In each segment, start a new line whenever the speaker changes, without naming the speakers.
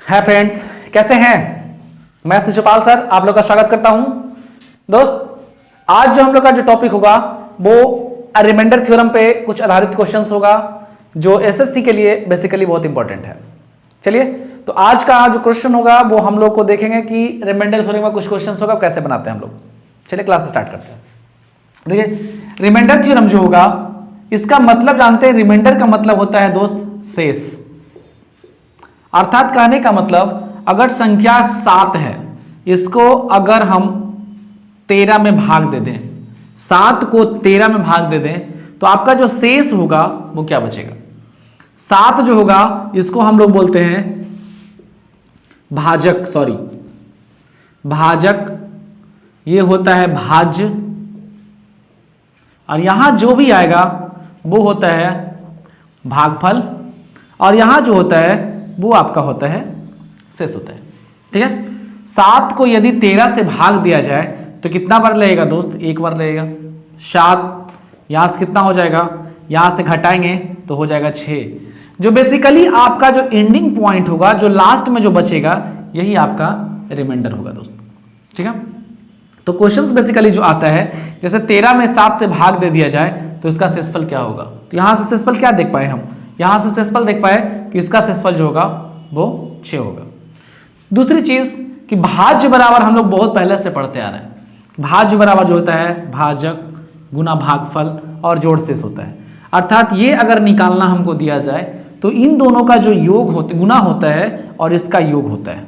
है फ्रेंड्स, कैसे हैं? मैं शिशुपाल सर आप लोग का स्वागत करता हूं। दोस्त, आज जो हम लोग का जो टॉपिक होगा वो रिमाइंडर थ्योरम पे कुछ आधारित क्वेश्चंस होगा जो एसएससी के लिए बेसिकली बहुत इंपॉर्टेंट है। चलिए, तो आज का जो क्वेश्चन होगा वो हम लोग को देखेंगे कि रिमाइंडर थ्योरम में कुछ क्वेश्चंस होगा कैसे बनाते हैं हम लोग। चलिए क्लास स्टार्ट करते हैं। देखिए, रिमाइंडर थ्योरम जो होगा इसका मतलब जानते हैं। रिमाइंडर का मतलब होता है दोस्त शेष, अर्थात कहने का मतलब अगर संख्या 7 है, इसको अगर हम 13 में भाग दे दें, 7 को 13 में भाग दे दें, तो आपका जो शेष होगा वो क्या बचेगा? 7 जो होगा इसको हम लोग बोलते हैं भाजक, भाजक, ये होता है भाज्य, और यहां जो भी आएगा वो होता है भागफल, और यहां जो होता है वो आपका होता है शेष होता है। ठीक है, 7 को यदि 13 से भाग दिया जाए तो कितना बार रहेगा दोस्त? एक बार रहेगा। 7 यहां से कितना हो जाएगा? यहां से घटाएंगे तो हो जाएगा 6। जो बेसिकली आपका जो एंडिंग पॉइंट होगा, जो लास्ट में जो बचेगा, यही आपका रिमाइंडर होगा दोस्त। ठीक है, तो क्वेश्चंस बेसिकली जो आता है, जैसे 13 में 7 से भाग दे दिया जाए तो इसका शेषफल क्या होगा? तो यहां से शेषफल क्या देख पाए हम? यहां से शेषफल देख पाए कि इसका शेषफल जो होगा वो 6 होगा। दूसरी चीज कि भाज्य बराबर हम लोग बहुत पहले से पढ़ते आ रहे हैं। भाज्य बराबर जो होता है भाजक गुना भागफल और जोड़ शेष होता है। अर्थात ये अगर निकालना हमको दिया जाए तो इन दोनों का जो योग होता गुना होता है और इसका योग होता है,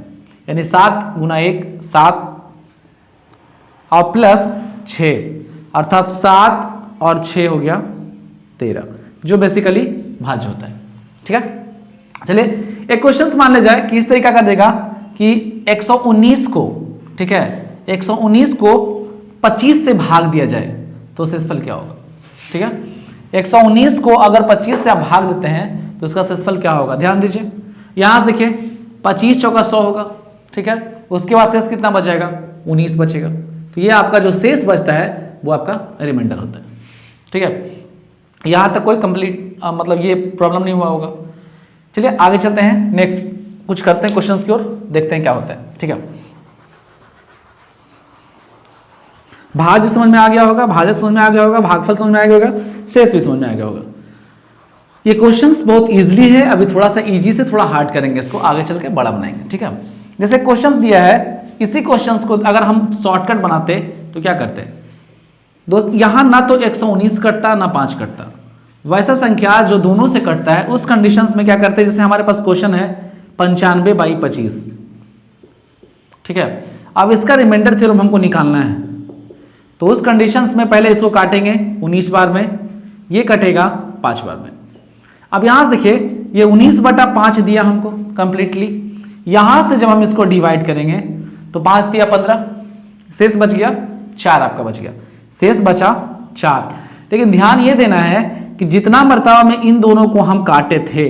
यानी 7 गुना 1 7 और प्लस 6, अर्थात 7 और 6 हो गया 13, जो बेसिकली भाज्य होता है। ठीक है, चलिए एक क्वेश्चन मान ले जाए कि इस तरीका का देगा कि 119 को, ठीक है, 119 को 25 से भाग दिया जाए तो शेषफल क्या होगा? ठीक है, 119 को अगर 25 से आप भाग देते हैं तो इसका शेषफल क्या होगा? ध्यान दीजिए, यहां से देखिए 25 चौका 100 होगा। ठीक है, उसके बाद शेष कितना बच जाएगा? 19 बचेगा। तो ये आपका जो शेष बचता है वो आपका रिमाइंडर होता है। ठीक है, यहां तक कोई कंप्लीट मतलब ये प्रॉब्लम नहीं हुआ होगा। चलिए आगे चलते हैं, नेक्स्ट कुछ करते हैं क्वेश्चंस की ओर, देखते हैं क्या होता है। ठीक है, भाज्य समझ में आ गया होगा, भाजक समझ में आ गया होगा, भागफल समझ में आ गया होगा, शेष भी समझ में आ गया होगा। ये क्वेश्चंस बहुत इजीली है, अभी थोड़ा सा इजी से थोड़ा हार्ड करेंगे, इसको आगे चल के बड़ा बनाएंगे। ठीक है, जैसे क्वेश्चंस दिया है, इसी क्वेश्चंस को अगर हम शॉर्टकट बनाते तो क्या करते दोस्त? यहां ना तो 119 कटता ना 5 कटता, वैसा संख्या जो दोनों से कटता है उस कंडीशंस में क्या करते हैं? जैसे हमारे पास क्वेश्चन है 95/25। ठीक है, अब इसका रिमाइंडर थ्योरम हमको निकालना है, तो उस कंडीशंस में पहले इसको काटेंगे 19 बार में, ये कटेगा 5 बार में। अब यहां से देखिए ये 19/5 दिया हमको कंप्लीटली, यहां से जब हम इसको डिवाइड करेंगे तो 5 दिया 15, शेष बच गया 4, आपका बच गया, शेष बचा 4। लेकिन ध्यान ये देना है कि जितना मर्तबा में इन दोनों को हम काटे थे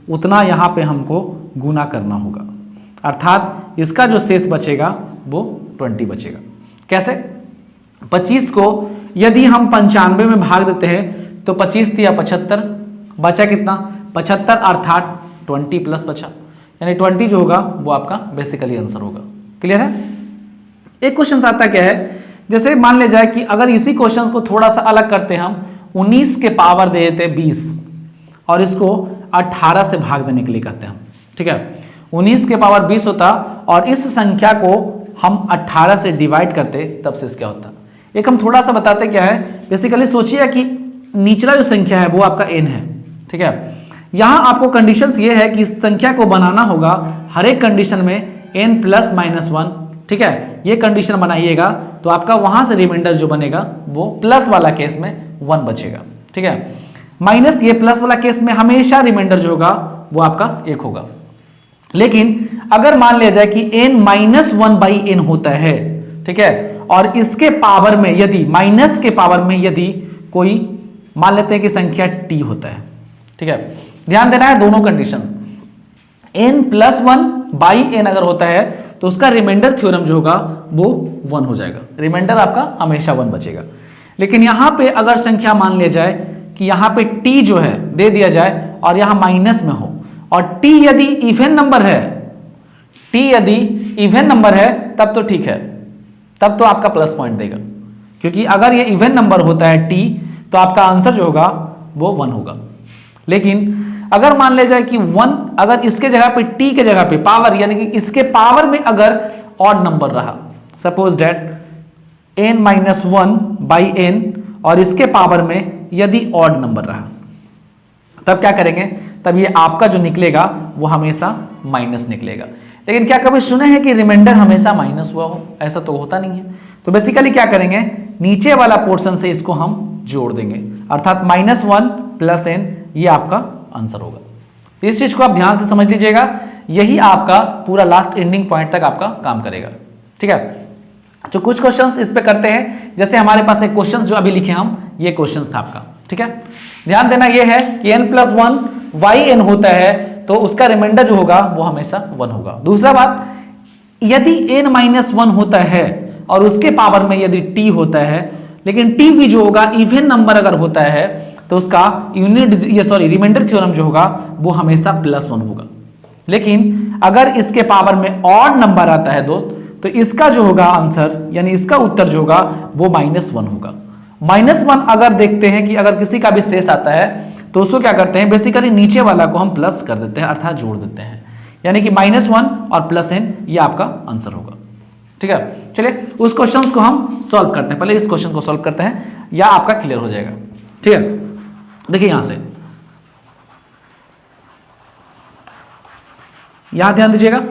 उतना यहां पे हमको गुना करना होगा, अर्थात इसका जो शेष बचेगा वो 20 बचेगा। कैसे? 25 को यदि हम 95 में भाग देते हैं तो 25 दिया 75, बचा कितना? 75, अर्थात 20 प्लस बचा, यानी 20 जो होगा वो आपका बेसिकली आंसर होगा। क्लियर है? एक क्वेश्चन आता क्या है, जैसे मान ले जाए कि अगर इसी क्वेश्चन को थोड़ा सा अलग करते हम, 19 के पावर दे देते 20 और इसको 18 से भाग देने के लिए कहते हैं हम। ठीक है, 19 के पावर 20 होता और इस संख्या को हम 18 से डिवाइड करते, तब से क्या होता? एक हम थोड़ा सा बताते क्या है, बेसिकली सोचिए कि निचला जो संख्या है वो आपका n है। ठीक है, यहां आपको कंडीशंस ये है कि इस संख्या को बनाना होगा हर एक कंडीशन में n ± 1। ठीक है, ये कंडीशन बनाइएगा तो आपका वहां से रिमाइंडर जो बनेगा वो प्लस वाला केस में 1 बचेगा। ठीक है, माइनस ये प्लस वाला केस में हमेशा रिमाइंडर जो होगा वो आपका 1 होगा। लेकिन अगर मान लिया जाए कि n-1/n होता है, ठीक है, और इसके पावर में यदि माइनस के पावर में यदि कोई मान लेते हैं कि संख्या t होता है। ठीक है, ध्यान देना है दोनों कंडीशन, n+1/n अगर होता है तो उसका रिमाइंडर थ्योरम जो होगा वो 1 हो जाएगा, रिमाइंडर आपका हमेशा 1 बचेगा। लेकिन यहां पे अगर संख्या मान लिया जाए कि यहां पे t जो है दे दिया जाए और यहां माइनस में हो, और t यदि इवन नंबर है टी यदि इवन नंबर है तब तो ठीक है, तब तो आपका प्लस पॉइंट देगा, क्योंकि अगर ये इवन नंबर होता है टी तो आपका आंसर जो होगा वो 1 होगा। लेकिन अगर मान ले जाए कि 1 अगर इसके जगह पे टी के जगह पे पावर यानी कि इसके पावर में अगर ऑड नंबर रहा, सपोज दैट n-1/n और इसके पावर में यदि ऑड नंबर रहा, तब क्या करेंगे, तब ये आपका जो निकलेगा वो हमेशा माइनस निकलेगा। लेकिन क्या कभी सुने हैं कि रिमाइंडर हमेशा माइनस हुआ हो? ऐसा तो होता नहीं है। तो बेसिकली क्या करेंगे, नीचे वाला पोर्शन से इसको हम जोड़ देंगे, अर्थात -1 + n, ये आपका आंसर होगा। इस चीज को आप ध्यान से समझ लीजिएगा, यही आपका पूरा लास्ट एंडिंग पॉइंट तक आपका काम करेगा। ठीक है, तो कुछ क्वेश्चंस इस पे करते हैं। जैसे हमारे पास एक क्वेश्चन जो अभी लिखे हम, ये क्वेश्चन था आपका। ठीक है, ध्यान देना ये है कि n+1 yn होता है तो उसका रिमाइंडर जो होगा वो हमेशा 1 होगा। दूसरा बात, यदि n-1 होता है और उसके पावर में यदि t होता है, लेकिन t भी जो होगा इवन नंबर अगर होता है तो उसका रिमाइंडर थ्योरम जो होगा वो हमेशा +1 होगा। लेकिन अगर इसके पावर में ऑड नंबर आता है दोस्त, तो इसका जो होगा आंसर यानी इसका उत्तर जो होगा वो -1 होगा। -1 अगर देखते हैं कि अगर किसी का भी शेष आता है तो उसको क्या करते हैं, बेसिकली नीचे वाला को हम प्लस कर देते हैं, अर्थात जोड़ देते हैं, यानी कि -1 और +n, ये आपका आंसर होगा। ठीक है, चलिए उस क्वेश्चन को हम सॉल्व करते हैं। पहले इस क्वेश्चन को सॉल्व करते हैं, या आपका क्लियर हो जाएगा। ठीक है, देखिए यहां से, यहां ध्यान दीजिएगा।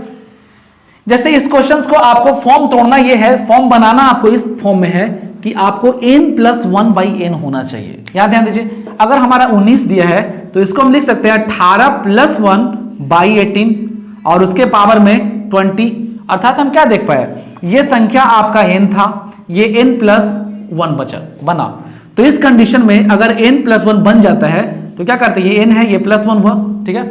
जैसे इस क्वेश्चन को आपको फॉर्म तोड़ना ये है, फॉर्म बनाना आपको इस फॉर्म में है कि आपको n+1/n होना चाहिए। यहां ध्यान दीजिए, अगर हमारा 19 दिया है तो इसको हम लिख सकते हैं 18 + 1/18 और उसके पावर में 20, अर्थात हम क्या देख पाए, ये संख्या आपका n था, ये n+1 बना। तो इस कंडीशन में अगर n+1 बन जाता है तो क्या करते हैं, ये n है, ये +1 हुआ। ठीक है,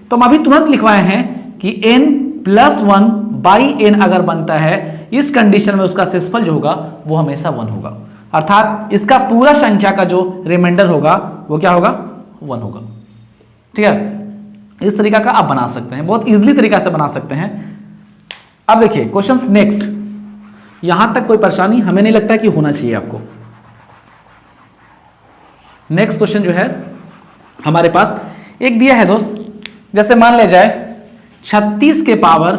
तो हम अभी तुरंत लिखवाए हैं कि n+1/n अगर बनता है, इस कंडीशन में उसका शेषफल जो होगा वो हमेशा 1 होगा, अर्थात इसका पूरा संख्या का जो रिमाइंडर होगा वो क्या होगा, 1 होगा। ठीक है, इस तरीका का आप बना सकते हैं, बहुत इजीली तरीका से बना सकते हैं। अब देखिए क्वेश्चन नेक्स्ट, यहां तक कोई परेशानी हमें नहीं लगता कि होना चाहिए आपको। नेक्स्ट क्वेश्चन जो है हमारे पास एक दिया है दोस्त, जैसे मान ले जाए 36 के पावर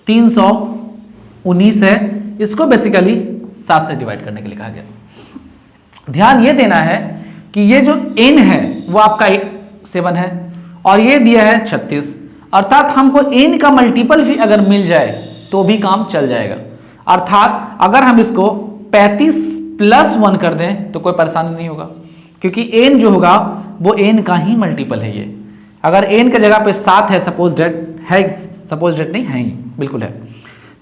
319 है, इसको बेसिकली 7 से डिवाइड करने के लिए कहा गया। ध्यान ये देना है कि ये जो n है वो आपका 7 है और ये दिया है 36, अर्थात हमको n का मल्टीपल भी अगर मिल जाए तो भी काम चल जाएगा। अर्थात अगर हम इसको 35 + 1 कर दें तो कोई परेशानी नहीं होगा, क्योंकि n जो होगा वो n का ही मल्टीपल है। ये अगर n के जगह पे 7 है, सपोज डेट नहीं है ही, बिल्कुल है,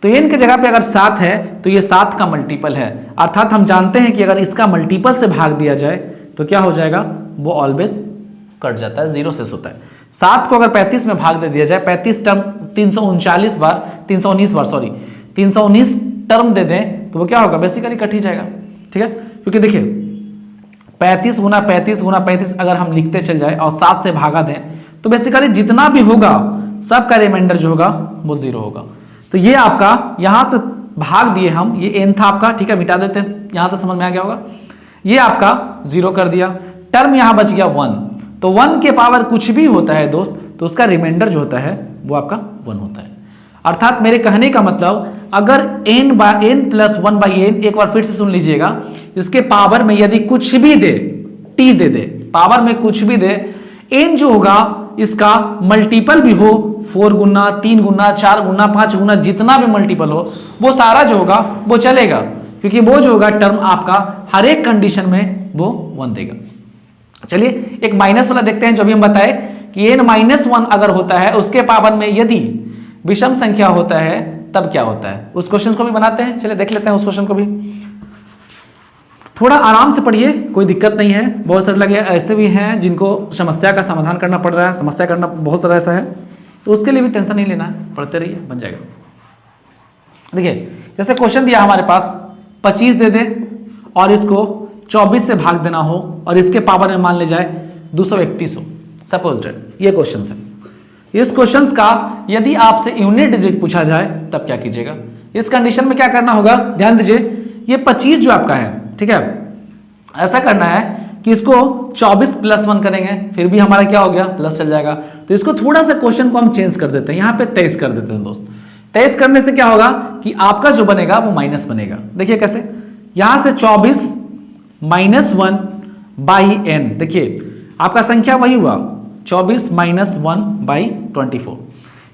तो n के जगह पे अगर 7 है तो ये 7 का मल्टीपल है, अर्थात हम जानते हैं कि अगर इसका मल्टीपल से भाग दिया जाए तो क्या हो जाएगा, वो ऑलवेज कट जाता है, 0 शेष होता है। 7 को अगर 35 में भाग दे दिया जाए, 35 टर्म 319 टर्म दे दें तो वो क्या होगा, बेसिकली कट ही जाएगा। ठीक है, क्योंकि देखिए 35 गुना 35 अगर हम लिखते चल जाए और 7 से भागा दें तो बेसिकली जितना भी होगा सबका रिमाइंडर जो होगा वो 0 होगा। तो ये आपका यहां से भाग दिए हम, ये n था आपका, ठीक है, मिटा देते हैं, यहां तक समझ में आ गया होगा। ये आपका 0 कर दिया, टर्म यहां बच गया 1, तो 1 के पावर कुछ भी होता है दोस्त तो उसका रिमाइंडर जो होता है वो आपका 1 होता है। अर्थात मेरे कहने का मतलब, अगर n+1/n, एक बार फिर से सुन लीजिएगा, इसके पावर में यदि कुछ भी दे, t दे दे, पावर में कुछ भी दे, n जो होगा इसका मल्टीपल भी हो, 4 गुना 3 गुना 4 गुना 5 गुना जितना भी मल्टीपल हो, वो सारा जो होगा वो चलेगा, क्योंकि वो जो होगा टर्म आपका हर एक कंडीशन में वो 1 देगा। चलिए एक माइनस वाला देखते हैं, जो भी हम बताए कि n-1 अगर होता है उसके पावर में यदि विषम संख्या होता है तब क्या होता है, उस क्वेश्चन को भी बनाते हैं। चलिए देख लेते हैं उस क्वेश्चन को भी, थोड़ा आराम से पढ़िए, कोई दिक्कत नहीं है। बहुत सारे लगे ऐसे भी हैं जिनको समस्या का समाधान करना पड़ रहा है, समस्या करना बहुत सारा ऐसा है, तो उसके लिए भी टेंशन नहीं लेना है, पढ़ते रहिए, बन जाएगा। देखिए जैसे क्वेश्चन दिया हमारे पास 25 दे दे और इसको 24 से भाग देना हो और इसके पावर में मान ले जाए 231 हो, सपोज डेट, ये क्वेश्चन है। इस क्वेश्चंस का यदि आपसे यूनिट डिजिट पूछा जाए तब क्या कीजिएगा? इस कंडीशन में क्या करना होगा, ध्यान दीजिए, ये 25 जो आपका है, ठीक है, ऐसा करना है कि इसको 24 प्लस 1 करेंगे, फिर भी हमारा क्या हो गया, प्लस चल जाएगा। तो इसको थोड़ा सा क्वेश्चन को हम चेंज कर देते हैं, यहाँ पे 23 कर देते हैं दोस्त। 23 करने से क्या होगा कि आपका जो बनेगा वो माइनस बनेगा। देखिए कैसे, यहां से 24 माइनस 1 बाई एन, देखिए आपका संख्या वही हुआ 24 माइनस 1 बाई 24,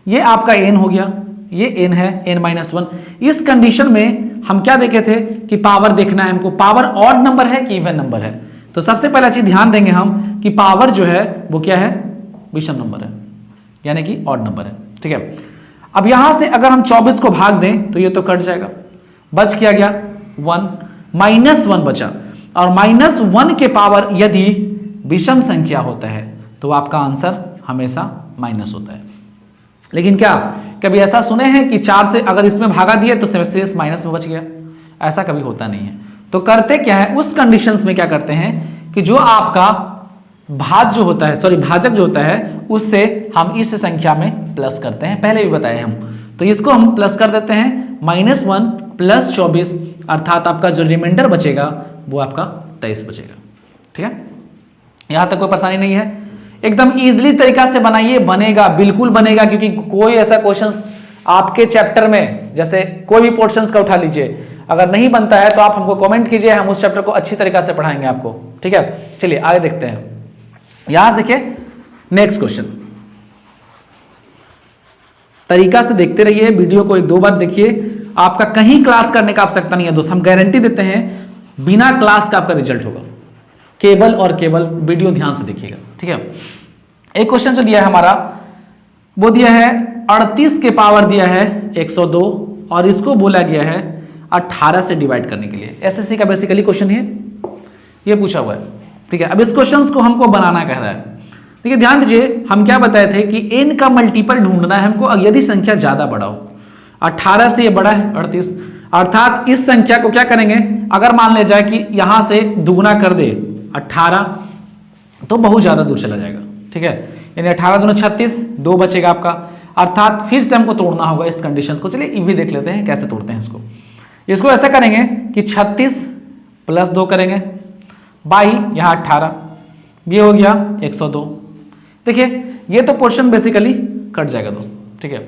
ये आपका एन हो गया, ये एन है, एन माइनस 1। इस कंडीशन में हम क्या देखे थे कि पावर देखना है हमको, पावर ऑड नंबर है कि इवन नंबर है। तो सबसे पहला चीज ध्यान देंगे हम कि पावर जो है वो क्या है, विषम नंबर है, यानी कि ऑड नंबर है, ठीक है। अब यहां से अगर हम 24 को भाग दें तो ये तो कट जाएगा, बच क्या गया 1, माइनस 1 बचा, और माइनस 1 के पावर यदि विषम संख्या होता है तो आपका आंसर हमेशा माइनस होता है। लेकिन क्या कभी ऐसा सुने हैं कि 4 से अगर इसमें भागा दिए तो शेष माइनस में बच गया? ऐसा कभी होता नहीं है। तो करते क्या है, उस कंडीशंस में क्या करते हैं कि जो आपका भाज जो होता है, सॉरी भाजक जो होता है, उससे हम इस संख्या में प्लस करते हैं, पहले भी बताए हम। तो इसको हम प्लस कर देते हैं, -1 प्लस 24, अर्थात आपका जो रिमाइंडर बचेगा वो आपका 23 बचेगा, ठीक है। यहां तक कोई परेशानी नहीं है, एकदम इजीली तरीका से बनाइए, बनेगा, बिल्कुल बनेगा, क्योंकि कोई ऐसा क्वेश्चन आपके चैप्टर में, जैसे कोई भी पोर्शंस का उठा लीजिए, अगर नहीं बनता है तो आप हमको कमेंट कीजिए, हम उस चैप्टर को अच्छी तरीका से पढ़ाएंगे आपको, ठीक है। चलिए आगे देखते हैं। यहां देखिए नेक्स्ट क्वेश्चन, तरीका से देखते रहिए, वीडियो को 1-2 बार देखिए, आपका कहीं क्लास करने का आवश्यकता नहीं है दोस्त, हम गारंटी देते हैं बिना क्लास का आपका रिजल्ट होगा, केवल और केवल वीडियो ध्यान से देखिएगा, ठीक है। एक क्वेश्चन जो दिया है हमारा वो दिया है 38 के पावर दिया है 102, और इसको बोला गया है 18 से डिवाइड करने के लिए। एसएससी का बेसिकली क्वेश्चन है, ये पूछा हुआ है, ठीक है। अब इस क्वेश्चन को हमको बनाना कह रहा है, ठीक है। ध्यान दीजिए, हम क्या बताए थे कि n का मल्टीपल ढूंढना है हमको, यदि संख्या ज्यादा बड़ा हो, 18 से ये बड़ा है 38, अर्थात इस संख्या को क्या करेंगे, अगर मान ले जाए कि यहां से दुगुना कर दे 18 तो बहुत ज्यादा दूर चला जाएगा, ठीक है। यानी 18 दूना 36, 2 बचेगा आपका, अर्थात फिर से हमको तोड़ना होगा इस कंडीशन को। चलिए ये भी देख लेते हैं कैसे तोड़ते हैं इसको। इसको ऐसा करेंगे कि 36 प्लस 2 करेंगे बाई यहाँ 18, ये हो गया 102। देखिए ये तो पोर्शन बेसिकली कट जाएगा दोस्त, ठीक है।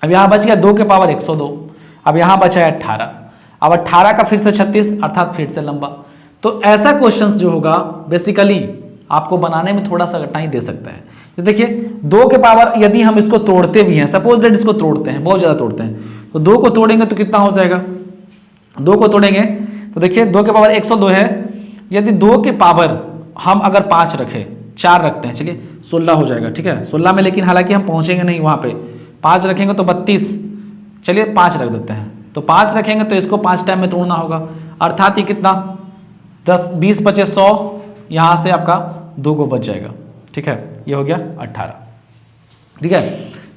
अब यहाँ बच गया 2 के पावर 102, अब यहाँ बचा है 18, अब 18 का फिर से 36, अर्थात फिर से लंबा। तो ऐसा क्वेश्चन जो होगा बेसिकली आपको बनाने में थोड़ा सा कठिनाई दे सकता है। तो देखिए 2 के पावर यदि हम इसको तोड़ते भी हैं, सपोज दैट इसको तोड़ते हैं, बहुत ज्यादा तोड़ते हैं, तो 2 को तोड़ेंगे तो कितना हो जाएगा, 2 को तोड़ेंगे तो देखिए 2 के पावर 102 है, यदि 2 के पावर हम अगर 5 रखें, 4 रखते हैं, चलिए 16 हो जाएगा, ठीक है। 16 में लेकिन हालांकि हम पहुंचेंगे नहीं वहां पे, 5 रखेंगे तो 32, चलिए 5 रख देते हैं, तो 5 रखेंगे तो इसको 5 टाइम में तोड़ना होगा, अर्थात ये कितना 10 20 बचे 100, यहां से आपका 2 को बच जाएगा, ठीक है। ये हो गया 18, ठीक है।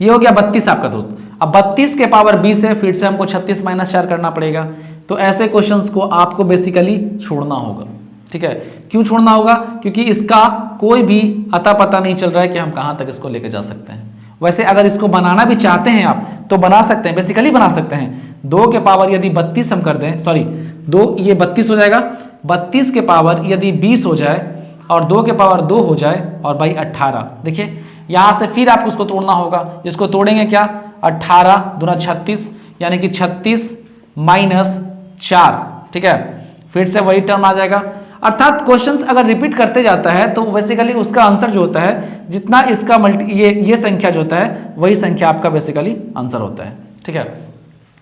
ये हो गया 32 आपका दोस्त। अब 32 के पावर 20 है, फिर से हमको 36 - 4 करना पड़ेगा। तो ऐसे क्वेश्चंस को आपको बेसिकली छोड़ना होगा, ठीक है। क्यों छोड़ना होगा, क्योंकि इसका कोई भी अता पता नहीं चल रहा है कि हम कहां तक इसको लेके जा सकते हैं। वैसे अगर इसको बनाना भी चाहते हैं आप तो बना सकते हैं, बेसिकली बना सकते हैं। 2 के पावर यदि 32 हम कर दें, सॉरी 2 ये 32 हो जाएगा, 32 के पावर यदि 20 हो जाए और 2 के पावर 2 हो जाए और बाई 18, देखिए यहां से फिर आपको उसको तोड़ना होगा। इसको तोड़ेंगे क्या, 18 दूना 36, यानी कि 36 - 4, ठीक है। फिर से वही टर्म आ जाएगा, अर्थात क्वेश्चंस अगर रिपीट करते जाता है तो बेसिकली उसका आंसर जो होता है, जितना इसका ये संख्या जो होता है वही संख्या आपका बेसिकली आंसर होता है, ठीक है।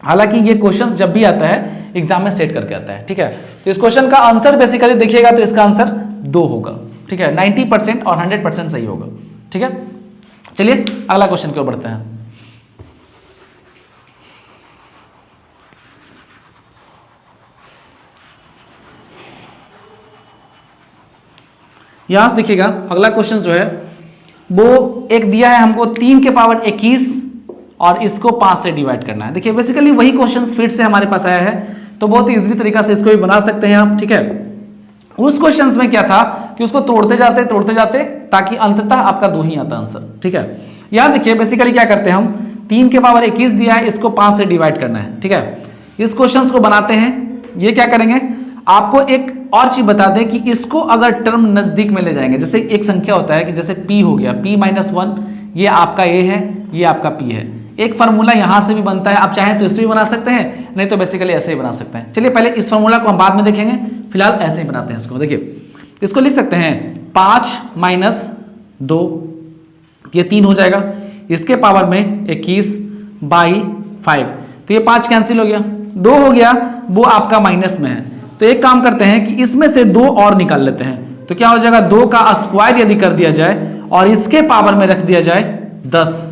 हालांकि ये क्वेश्चंस जब भी आता है एग्जाम में सेट करके आता है, ठीक है। तो इस क्वेश्चन का आंसर बेसिकली देखिएगा तो इसका आंसर 2 होगा, ठीक है। 90% और 100% सही होगा, ठीक है। चलिए अगला क्वेश्चन की ओर बढ़ते हैं। यहां से देखिएगा अगला क्वेश्चन जो है वो एक दिया है हमको 3 के पावर 21 और इसको 5 से डिवाइड करना है। देखिए बेसिकली वही क्वेश्चन फिर से हमारे पास आया है, तो बहुत इजीली तरीका से इसको भी बना सकते हैं आप, ठीक है। उस क्वेश्चन में क्या था कि उसको तोड़ते जाते ताकि अंततः आपका 2 ही आता आंसर, ठीक है। यहाँ देखिए बेसिकली क्या करते हैं हम, 3 के पावर 21 दिया है, इसको 5 से डिवाइड करना है, ठीक है। इस क्वेश्चन को बनाते हैं, ये क्या करेंगे, आपको एक और चीज बता दें कि इसको अगर टर्म नजदीक में ले जाएंगे, जैसे एक संख्या होता है कि जैसे p हो गया, p-1, ये आपका a है, ये आपका p है। एक फार्मूला यहां से भी बनता है, आप चाहें तो इस भी बना सकते हैं, नहीं तो बेसिकली ऐसे ही बना सकते हैं। चलिए पहले इस फार्मूला को हम बाद में देखेंगे, फिलहाल ऐसे ही बनाते हैं इसको। देखिए इसको लिख सकते हैं 5 - 2, ये 3 हो जाएगा, इसके पावर में 21/5, तो ये 5 कैंसिल हो गया, 2 हो गया, वो आपका माइनस में है। तो एक काम करते हैं कि इसमें से 2 और निकाल लेते हैं, तो क्या हो जाएगा, 2 का स्क्वायर यदि कर दिया जाए और इसके पावर में रख दिया जाए 10,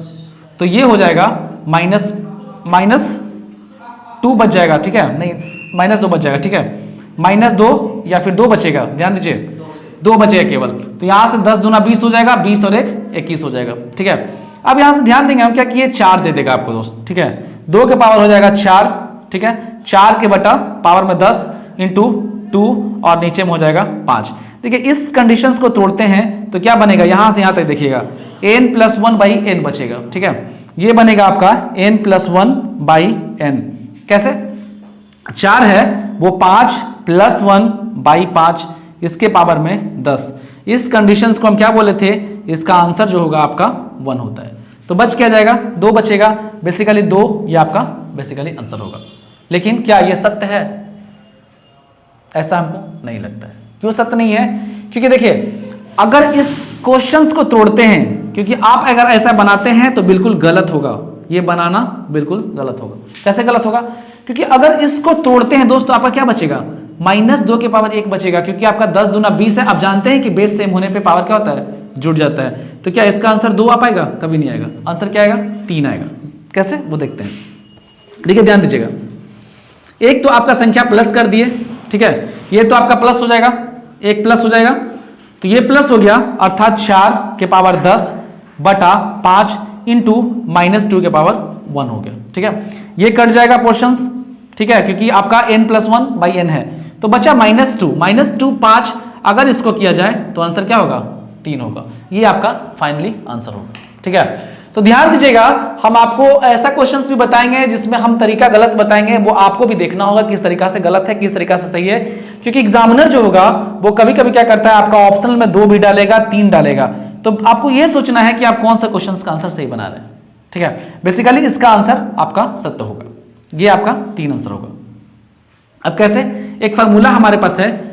तो ये हो जाएगा -2 बच जाएगा, ठीक है, नहीं -2 बच जाएगा, ठीक है, -2 या फिर 2 बचेगा, ध्यान दीजिए 2 बचेगा केवल। तो यहां से 10 दूना 20 हो जाएगा, 20 और 1 21 हो जाएगा, ठीक है। अब यहां से ध्यान देंगे हम क्या कि ये 4 दे देगा आपको दोस्त, ठीक है, 2 के पावर हो जाएगा 4, ठीक है, 4 के बटा पावर में 10 इंटू 2 और नीचे में हो जाएगा 5। देखिए इस कंडीशंस को तोड़ते हैं तो क्या बनेगा, यहां से यहां तक देखिएगा n+1/n बचेगा, ठीक है, ये बनेगा आपका n+1/n। कैसे, 4 है वो 5 + 1/5, इसके पावर में 10। इस कंडीशंस को हम क्या बोले थे, इसका आंसर जो होगा आपका 1 होता है। तो बच क्या जाएगा, 2 बचेगा, बेसिकली 2 ये आपका बेसिकली आंसर होगा। लेकिन क्या ये सत्य है, ऐसा हमको नहीं लगता है। क्यों सत्य नहीं है, क्योंकि देखिए अगर इस क्वेश्चंस को तोड़ते हैं, क्योंकि आप अगर ऐसा बनाते हैं तो बिल्कुल गलत होगा, ये बनाना बिल्कुल गलत होगा। कैसे गलत होगा, क्योंकि अगर इसको तोड़ते हैं दोस्तों आपका क्या बचेगा, -2 के पावर 1 बचेगा, क्योंकि आपका 10 दूना 20 है। आप जानते हैं कि बेस सेम होने पे पावर क्या होता है, जुड़ जाता है। तो क्या इसका आंसर 2 आ पाएगा, कभी नहीं आएगा। आंसर क्या आएगा, 3 आएगा। कैसे, वो देखते हैं। देखिए ध्यान दीजिएगा, एक तो आपका संख्या प्लस कर दिए, ठीक है, ये तो आपका प्लस हो जाएगा, एक प्लस हो जाएगा, तो ये प्लस हो गया, अर्थात 4 के पावर 10 बटा 5 इंटू -2 के पावर 1 हो गया, ठीक है। ये कट जाएगा पोर्शंस, ठीक है, क्योंकि आपका n+1/n है। तो बचा -2 5, अगर इसको किया जाए तो आंसर क्या होगा, 3 होगा। ये आपका फाइनली आंसर होगा, ठीक है। तो ध्यान दीजिएगा, हम आपको ऐसा क्वेश्चंस भी बताएंगे जिसमें हम तरीका गलत बताएंगे, वो आपको भी देखना होगा किस तरीका से गलत है, किस तरीका से सही है। क्योंकि एग्जामिनर जो होगा वो कभी कभी क्या करता है, आपका ऑप्शनल में 2 भी डालेगा, 3 डालेगा, तो आपको यह सोचना है कि आप कौन सा क्वेश्चन का आंसर सही बना रहे हैं, ठीक है। बेसिकली इसका आंसर आपका सत्य होगा, ये आपका 3 आंसर होगा। अब कैसे, एक फार्मूला हमारे पास है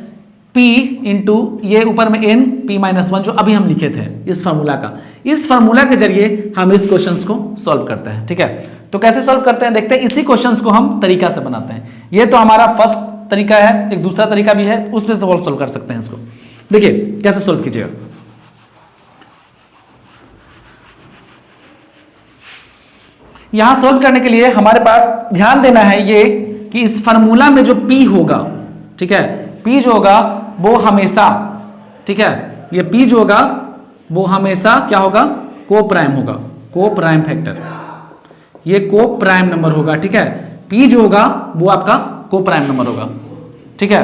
P इंटू ये ऊपर में n p-1, जो अभी हम लिखे थे इस फार्मूला का। इस फार्मूला के जरिए हम इस क्वेश्चंस को सॉल्व करते हैं, ठीक है। तो कैसे सॉल्व करते हैं देखते हैं, इसी क्वेश्चंस को हम तरीका से बनाते हैं। ये तो हमारा फर्स्ट तरीका है, एक दूसरा तरीका भी है, उसमें से सॉल्व कर सकते हैं इसको। देखिए कैसे सॉल्व कीजिएगा। यहां सॉल्व करने के लिए हमारे पास ध्यान देना है ये कि इस फार्मूला में जो P होगा, ठीक है, P जो होगा वो हमेशा, ठीक है, ये P जो होगा वो हमेशा क्या होगा, को प्राइम होगा, को प्राइम फैक्टर, ये को प्राइम नंबर होगा, ठीक है। P जो होगा वो आपका को प्राइम नंबर होगा, ठीक है।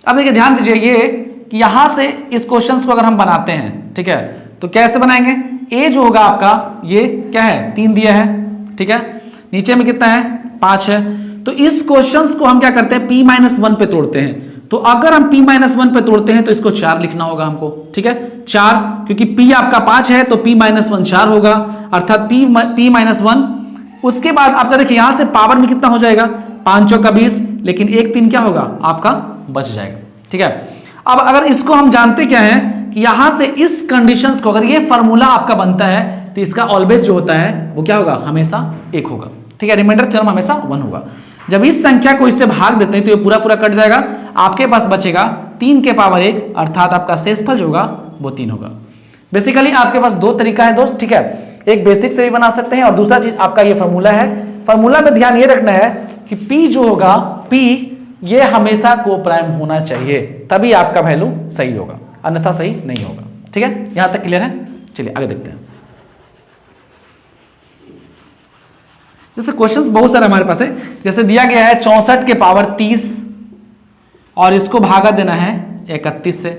अब देखिए ध्यान दीजिए ये कि यहां से इस क्वेश्चंस को अगर हम बनाते हैं, ठीक है, तो कैसे बनाएंगे, A जो होगा आपका ये क्या है, 3 दिया है, ठीक है, नीचे में कितना है, 5 है। तो इस क्वेश्चंस को हम क्या करते हैं, p-1 पे तोड़ते हैं। तो अगर हम p-1 पे तोड़ते हैं तो इसको 4 लिखना होगा हमको, ठीक है, 4, क्योंकि p आपका 5 है तो p-1 4 होगा, अर्थात p-1। उसके बाद आपका देखिए यहां से पावर में कितना हो जाएगा, 5 चौका 20, लेकिन 1 3 क्या होगा आपका बच जाएगा, ठीक है। अब अगर इसको हम जानते क्या है कि यहां से इस कंडीशंस को अगर ये फार्मूला आपका बनता है तो इसका ऑलवेज जो होता है वो क्या होगा, हमेशा 1 होगा, ठीक है। रिमाइंडर थ्योरम हमेशा 1 होगा। जब इस संख्या को इससे भाग देते हैं तो ये पूरा पूरा कट जाएगा, आपके पास बचेगा 3 के पावर 1, अर्थात आपका शेषफल जो होगा वो 3 होगा। बेसिकली आपके पास 2 तरीका है दोस्त, ठीक है, एक बेसिक से भी बना सकते हैं और दूसरा चीज आपका ये फार्मूला है। फार्मूला में ध्यान ये रखना है कि P जो होगा, P ये हमेशा को प्राइम होना चाहिए, तभी आपका वैल्यू सही होगा, अन्यथा सही नहीं होगा, ठीक है। यहां तक क्लियर है, चलिए आगे देखते हैं। जैसे क्वेश्चंस बहुत सारे हमारे पास है, जैसे दिया गया है 64 के पावर 30 और इसको भागा देना है 31 से,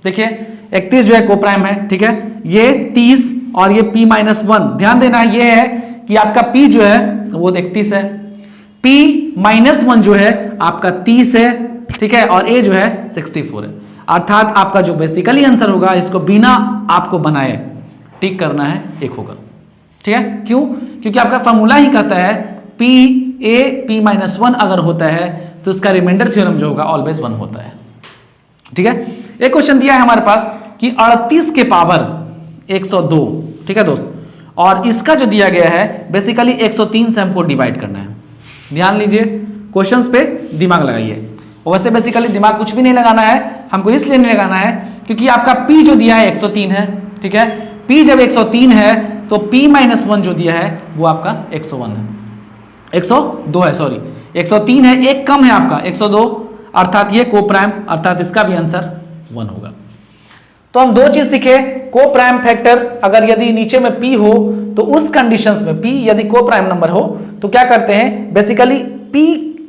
देखिए 31 जो है को प्राइम है, ठीक है, ये 30 और ये p-1, ध्यान देना ये है कि आपका p जो है वो 31 है, p-1 जो है आपका 30 है, ठीक है, और a जो है 64 है। अर्थात आपका जो बेसिकली आंसर होगा, इसको बिना आपको बनाए टिक करना है, एक होगा, ठीक है। क्यों? क्योंकि आपका फॉर्मूला ही कहता है p-1 अगर होता है तो उसका रिमाइंडर थ्योरम जो होगा ऑलवेज 1 होता है, ठीक है। एक क्वेश्चन दिया है हमारे पास कि 38 के पावर 102, ठीक है दोस्त, और इसका जो दिया गया है बेसिकली 103 से हमको डिवाइड करना है। ध्यान लीजिए, क्वेश्चंस पे दिमाग लगाइए। वैसे बेसिकली दिमाग कुछ भी नहीं लगाना है, हमको इसलिए नहीं लगाना है क्योंकि आपका p जो दिया है 103 है, ठीक है। p जब 103 है तो p-1 जो दिया है वो आपका 101 है, 102 है, सॉरी 103 है, एक कम है आपका 102, अर्थात ये को प्राइम, अर्थात इसका भी आंसर 1 होगा। तो हम दो चीज सीखे, को प्राइम फैक्टर अगर यदि नीचे में p हो तो उस कंडीशंस में p यदि को प्राइम नंबर हो तो क्या करते हैं, बेसिकली p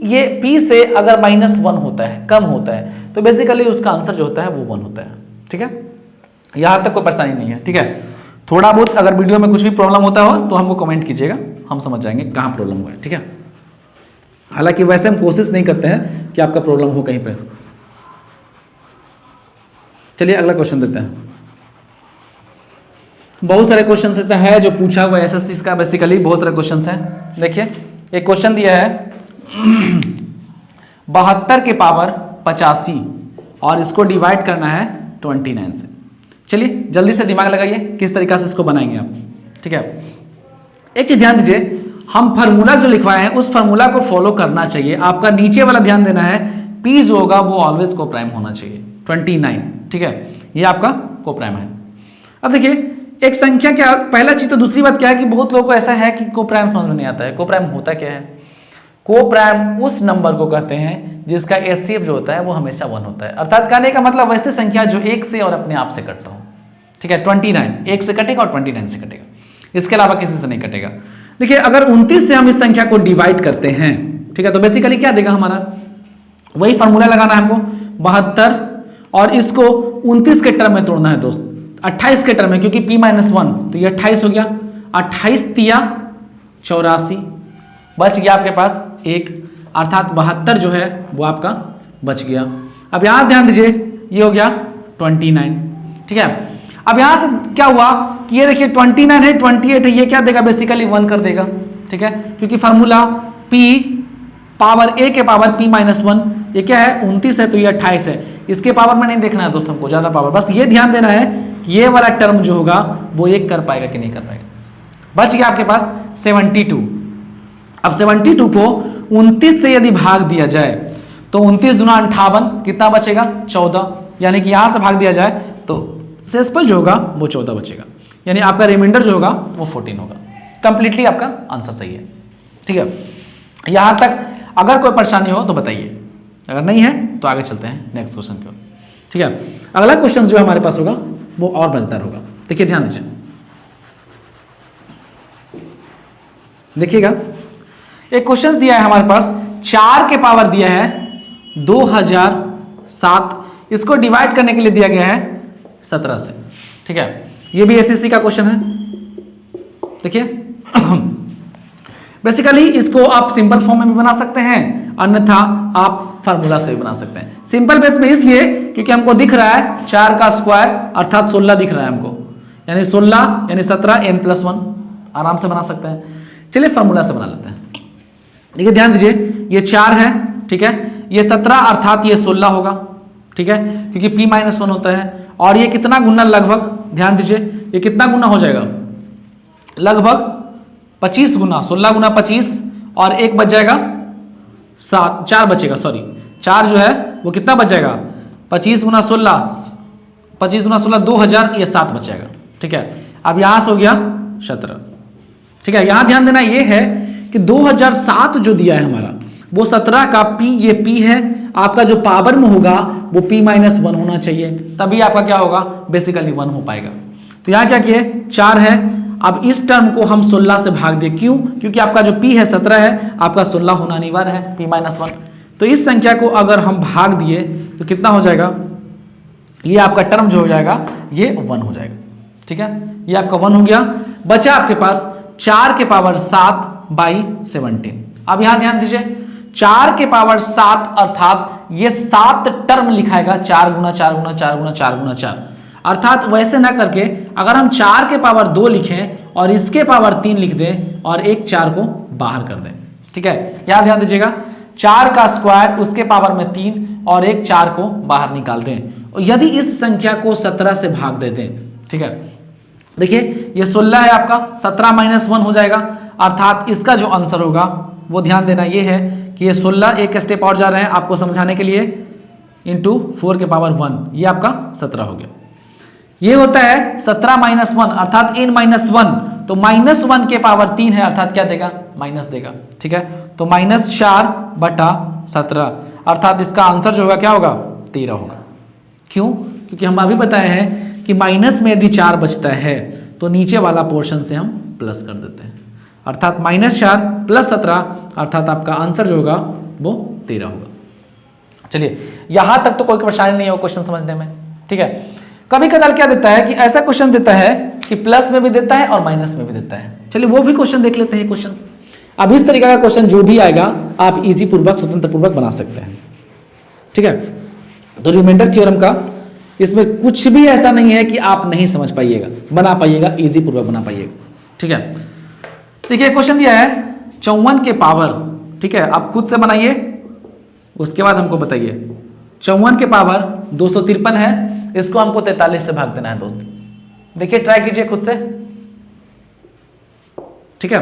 ये p से अगर -1 होता है, कम होता है, तो बेसिकली उसका आंसर जो होता है वो 1 होता है, ठीक है। यहां तक कोई परेशानी नहीं है, ठीक है। थोड़ा बहुत अगर वीडियो में कुछ भी प्रॉब्लम होता हो तो हमको कमेंट कीजिएगा, हम समझ जाएंगे कहां प्रॉब्लम हुआ है, ठीक है। हालांकि वैसे हम कोशिश नहीं करते हैं कि आपका प्रॉब्लम हो कहीं पे। चलिए अगला क्वेश्चन देते हैं। बहुत सारे क्वेश्चन ऐसा है जो पूछा हुआ है एसएससी का, बेसिकली बहुत सारे क्वेश्चन हैं। देखिए एक क्वेश्चन दिया है 72 के पावर 85 और इसको डिवाइड करना है 29 से। चलिए जल्दी से दिमाग लगाइए किस तरीका से इसको बनाएंगे आप, ठीक है। एक चीज ध्यान दीजिए, हम फार्मूला जो लिखवाए हैं उस फार्मूला को फॉलो करना चाहिए। आपका नीचे वाला ध्यान देना है, p जो होगा वो ऑलवेज को प्राइम होना चाहिए, 29, ठीक है, ये आपका को प्राइम है। अब देखिए एक संख्या क्या, पहला चीज तो, दूसरी बात क्या है कि बहुत लोगों को ऐसा है कि को प्राइम समझ में नहीं आता है। को प्राइम होता क्या है? को प्राइम उस नंबर को कहते हैं जिसका एचसीएफ जो होता है वो हमेशा 1 होता है। अर्थात कहने का मतलब वैसे संख्या जो 1 से और अपने आप से कटता हो, ठीक है। 29 1 से कटेगा और 29 से कटेगा, इसके अलावा किसी से नहीं कटेगा। देखिए अगर 29 से हम इस संख्या को डिवाइड करते हैं, ठीक है, तो बेसिकली क्या देगा हमारा, वही फॉर्मूला लगाना है हमको, 72 और इसको 29 के टर्म में तोड़ना है दोस्त, 28 के टर्म में, क्योंकि p-1 तो ये 28 हो गया, 28 तिया 84, बच गया आपके पास 1, अर्थात 72 जो है वो आपका बच गया। अब यहां ध्यान दीजिए, ये हो गया 29, ठीक है। अब यहां से क्या हुआ कि ये देखिए 29 है, 28 है, ये क्या देगा, बेसिकली 1 कर देगा, ठीक है, क्योंकि फॉर्मूला p पावर a के पावर p-1, ये क्या है 29 है तो ये 28 है। इसके पावर में नहीं देखना है दोस्त हमको, ज्यादा पावर, बस ये ध्यान देना है कि ये वाला टर्म जो होगा वो 1 कर पाएगा कि नहीं कर पाएगा। बच गया आपके पास 72। अब 72 को 29 से यदि भाग दिया जाए तो 29 दूना 58, कितना बचेगा 14, यानी कि यहां से भाग दिया जाए तो शेषफल जो होगा वो 14 बचेगा, यानी आपका रिमाइंडर जो होगा वो 14 होगा। कंप्लीटली आपका आंसर सही है, ठीक है। यहां तक अगर कोई परेशानी हो तो बताइए, अगर नहीं है तो आगे चलते हैं नेक्स्ट क्वेश्चन की ओर, ठीक है। अगला क्वेश्चन जो हमारे पास होगा वो और मजेदार होगा। देखिए ध्यान दीजिए, देखिएगा एक क्वेश्चन दिया है हमारे पास, 4 के पावर दिया है 2007, इसको डिवाइड करने के लिए दिया गया है 17 से, ठीक है। ये भी एसएससी का क्वेश्चन है। देखिए बेसिकली इसको आप सिंपल फॉर्म में भी बना सकते हैं, अन्यथा आप फार्मूला से भी बना सकते हैं। सिंपल बेस में इसलिए क्योंकि हमको दिख रहा है 4 का स्क्वायर अर्थात 16 दिख रहा है हमको, यानी 16 यानी 17 n+1, आराम से बना सकते हैं। चलिए फार्मूला से बना लेते हैं। देखिए ध्यान दीजिए, ये 4 है, ठीक है, ये 17 अर्थात ये 16 होगा, ठीक है, क्योंकि p-1 होता है। और ये कितना गुना, लगभग ध्यान दीजिए, ये कितना गुना हो जाएगा, लगभग 25 गुना, 16 गुना 25 और 1 बच जाएगा 7, 4 बचेगा, सॉरी 4 जो है वो कितना बच जाएगा, 25 गुना 16, 25 गुना 16 2000, ये 7 बच जाएगा, ठीक है। अब यहां से हो गया 17, ठीक है। यहां ध्यान देना ये है कि 2007 जो दिया है हमारा वो 17 का p, ये p है, आपका जो पावर में होगा वो p-1 होना चाहिए, तभी आपका क्या होगा, बेसिकली 1 हो पाएगा। तो यहां क्या किए, 4 है, अब इस टर्म को हम 16 से भाग दे, क्यों, क्योंकि आपका जो p है 17 है, आपका 16 होना अनिवार्य है, p-1। तो इस संख्या को अगर हम भाग दिए तो कितना हो जाएगा, ये आपका टर्म जो हो जाएगा ये 1 हो जाएगा। ठीक है, ये आपका 1 हो गया। बचा आपके पास 4 के पावर 7/17। अब यहां ध्यान दीजिए, 4 के पावर 7 अर्थात ये 7 टर्म लिखाएगा, 4 गुना 4 गुना 4 गुना 4 गुना 4। अर्थात वैसे ना करके अगर हम 4 के पावर 2 लिखें और इसके पावर 3 लिख दें और एक 4 को बाहर कर दें। ठीक है, यहां ध्यान दीजिएगा, 4 का स्क्वायर उसके पावर में 3 और एक 4 को बाहर निकाल दें। और यदि इस संख्या को 17 से भाग देते हैं, ठीक है, देखिए ये 16 है आपका, 17 - 1 हो जाएगा। अर्थात इसका जो आंसर होगा वो ध्यान देना ये है कि ये 16 एक स्टेप और जा रहे हैं आपको समझाने के लिए, इंटू 4 के पावर 1, ये आपका 17 हो गया। ये होता है 17 - 1 अर्थात n - 1, तो -1 के पावर 3 है अर्थात क्या देगा, माइनस देगा। ठीक है, तो -4/17 अर्थात इसका आंसर जो होगा क्या होगा, 13 होगा। क्यों? क्योंकि हम अभी बताए हैं कि माइनस में यदि 4 बचता है तो नीचे वाला पोर्शन से हम प्लस कर देते हैं, अर्थात -4 + 17 अर्थात आपका आंसर जो होगा वो 13 होगा। चलिए यहां तक तो कोई परेशानी नहीं हो क्वेश्चन समझने में। ठीक है, कभी कदार क्या देता है कि ऐसा क्वेश्चन देता है कि प्लस में भी देता है और माइनस में भी देता है। चलिए वो भी क्वेश्चन देख लेते हैं। क्वेश्चन अब इस तरीके का क्वेश्चन जो भी आएगा आप इजी पूर्वक स्वतंत्र पूर्वक बना सकते हैं। ठीक है, तो रिमाइंडर थ्योरम का इसमें कुछ भी ऐसा नहीं है कि आप नहीं समझ पाइएगा, बना पाइएगा, इजी पूर्वक बना पाइएगा। ठीक है, देखिए क्वेश्चन दिया है 54 के पावर, ठीक है, आप खुद से बनाइए उसके बाद हमको बताइए। 54 के पावर 253 है, इसको हमको 43 से भाग देना है दोस्त। देखिए ट्राई कीजिए खुद से। ठीक है,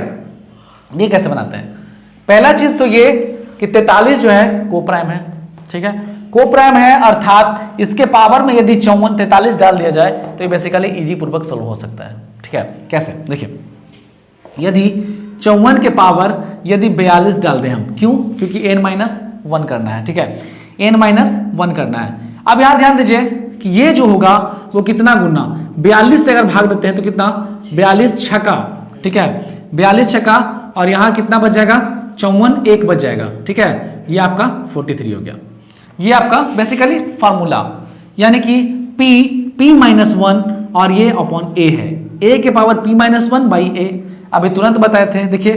ये कैसे बनाते हैं? पहला चीज तो ये कि 43 जो है कोप्राइम है। ठीक है, कोप्राइम है अर्थात इसके पावर में यदि 43 डाल दिया जाए तो ये बेसिकली इजी पूर्वक सोल्व हो सकता है। ठीक है, कैसे? देखिए यदि 54 के पावर यदि 42 डाल दें हम, क्यों? क्योंकि n - 1 करना है। ठीक है, n - 1 करना है। अब यहां ध्यान दीजिए कि ये जो होगा वो कितना गुना 42 से अगर भाग देते हैं तो कितना, 42 छक्का। ठीक है, 42 छक्का और यहां कितना बच जाएगा, 54 एक बच जाएगा। ठीक है, ये आपका 43 हो गया। ये आपका बेसिकली फार्मूला, यानी कि p - 1 और ये अपॉन a है, a के पावर p - 1/a। अभी तुरंत बताए थे, देखिए